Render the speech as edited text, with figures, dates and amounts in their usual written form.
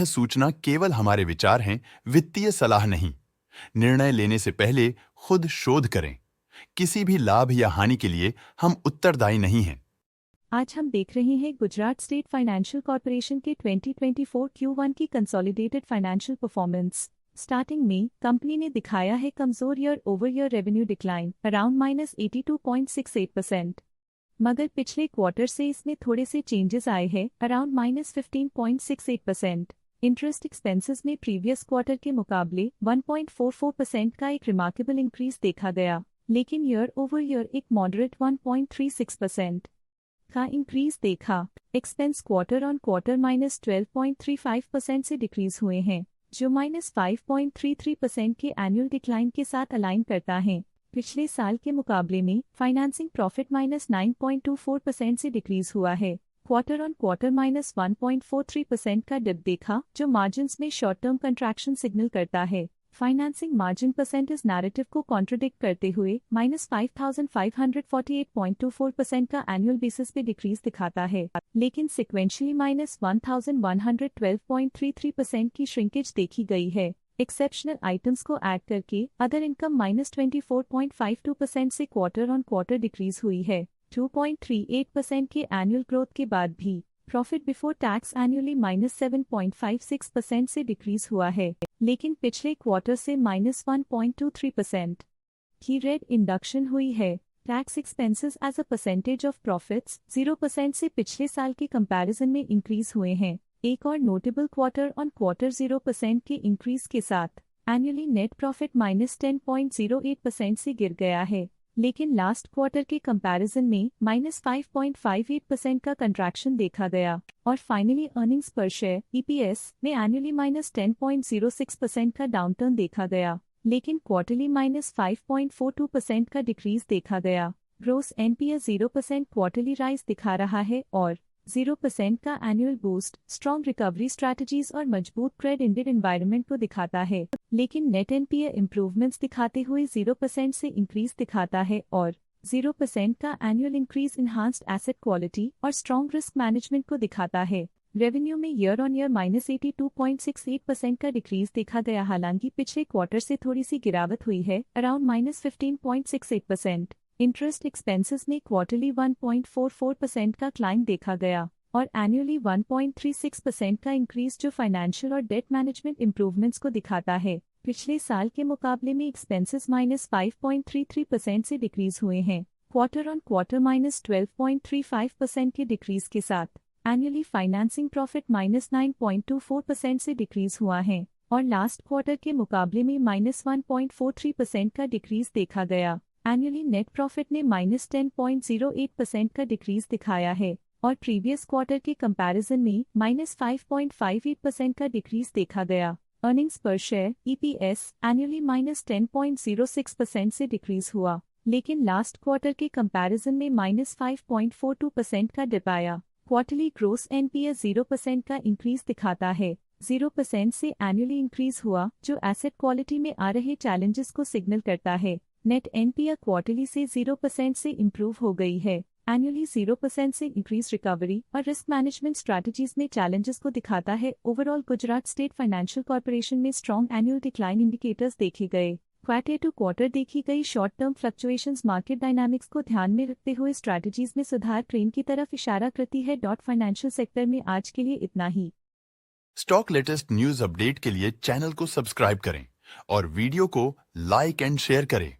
सूचना केवल हमारे विचार हैं, वित्तीय सलाह नहीं। निर्णय लेने से पहले खुद शोध करें। किसी भी लाभ या हानि के लिए हम उत्तरदायी नहीं हैं। आज हम देख रहे हैं गुजरात स्टेट फाइनेंशियल कॉर्पोरेशन के 2024 Q1 की कंसोलिडेटेड फाइनेंशियल परफॉर्मेंस। स्टार्टिंग में कंपनी ने दिखाया है कमजोर year over year revenue decline around -82.68%, मगर पिछले क्वार्टर से इसमें थोड़े से चेंजेस आए हैं अराउंड -15.68%। इंटरेस्ट एक्सपेंसेस में प्रीवियस क्वार्टर के मुकाबले 1.44% का एक रिमार्केबल इंक्रीज देखा गया, लेकिन ईयर ओवर ईयर एक मॉडरेट 1.36% का इंक्रीज देखा। एक्सपेंस क्वार्टर ऑन क्वार्टर -12.35% से डिक्रीज हुए हैं, जो -5.33% के एनुअल डिक्लाइन के साथ अलाइन करता है। पिछले साल के मुकाबले में फाइनेंसिंग प्रॉफिट -9.24% से डिक्रीज हुआ है। क्वार्टर ऑन क्वार्टर -1.43% का डिप देखा, जो मार्जिन्स में शॉर्ट टर्म कंट्रैक्शन सिग्नल करता है। फाइनेंसिंग मार्जिन परसेंटेज नैरेटिव को कॉन्ट्रडिक्ट करते हुए -5548.24% का एनुअल बेसिस पे डिक्रीज दिखाता है, लेकिन सिक्वेंशियली -1133% की श्रिंकेज देखी गई है। एक्सेप्शनल आइटम्स को ऐड करके अदर इनकम -24.52% से क्वार्टर ऑन क्वार्टर डिक्रीज हुई है। 2.38% के एनुअल ग्रोथ के बाद भी प्रॉफिट बिफोर टैक्स एनुअली -7.56% से डिक्रीज हुआ है, लेकिन पिछले क्वार्टर से -1.23% की रेट इंडक्शन हुई है। Tax expenses as a percentage of profits 0% से पिछले साल के कंपैरिजन में इंक्रीज हुए हैं। एक और नोटेबल क्वार्टर ऑन क्वार्टर 0% के इंक्रीज के साथ एनुअली नेट प्रॉफिट -10.08% से गिर गया है, लेकिन लास्ट क्वार्टर के कंपैरिजन में -5.58% का कंट्रैक्शन देखा गया। और फाइनली अर्निंग्स पर शेयर EPS में एनुअली -10.06% का डाउनटर्न देखा गया, लेकिन क्वार्टरली -5.42% का डिक्रीज देखा गया। ग्रोस NPA 0% क्वार्टरली राइज दिखा रहा है और 0% का annual boost strong recovery strategies और मजबूत क्रेडिट एनवायरनमेंट को दिखाता है, लेकिन नेट NPA इंप्रूवमेंट्स दिखाते हुए 0% से इंक्रीज दिखाता है और 0% का annual increase enhanced asset quality और स्ट्रॉन्ग रिस्क मैनेजमेंट को दिखाता है। रेवेन्यू में ईयर ऑन ईयर -82.68% का डिक्रीज देखा गया, हालांकि पिछले क्वार्टर से थोड़ी सी गिरावट हुई है अराउंड -15.68%। इंटरेस्ट एक्सपेंसेस में क्वार्टरली 1.44% का क्लाइम देखा गया और एनुअली 1.36% का इंक्रीज, जो फाइनेंशियल और डेट मैनेजमेंट इंप्रूवमेंट्स को दिखाता है। पिछले साल के मुकाबले में एक्सपेंसेस -5.33% से डिक्रीज हुए हैं। क्वार्टर ऑन क्वार्टर -12.35% के डिक्रीज के साथ एनुअली फाइनेंसिंग प्रॉफिट -9.24% से डिक्रीज हुआ है और लास्ट क्वार्टर के मुकाबले में -1.43% का डिक्रीज देखा गया। एनुअली नेट प्रॉफिट ने -10.08% का डिक्रीज दिखाया है और प्रीवियस क्वार्टर के कंपैरिजन में -5.58% का डिक्रीज देखा गया। अर्निंग्स पर शेयर EPS एनुअली -10.06% से डिक्रीज हुआ, लेकिन लास्ट क्वार्टर के कंपैरिजन में -5.42% का डिप आया। क्वार्टरली ग्रोस NPA 0% का इंक्रीज दिखाता है, 0% से एनुअली इंक्रीज हुआ, जो एसेट क्वालिटी में आ रहे चैलेंजेस को सिग्नल करता है। नेट NPA क्वार्टरली से 0% से इंप्रूव हो गई है, एनुअली 0% से इंक्रीज रिकवरी और रिस्क मैनेजमेंट स्ट्रैटेजीज में चैलेंजेस को दिखाता है। Overall Gujarat state financial corporation में स्ट्रॉन्ग एनुअल डिक्लाइन इंडिकेटर्स देखे गए। क्वार्टर टू क्वार्टर देखी गई short term fluctuations market dynamics को ध्यान में रखते हुए स्ट्रैटेजीज में सुधार ट्रेंड की तरफ इशारा करती है। फाइनेंशियल सेक्टर में आज के लिए इतना ही। स्टॉक लेटेस्ट न्यूज अपडेट के लिए चैनल को सब्सक्राइब करें और वीडियो को लाइक एंड शेयर करें।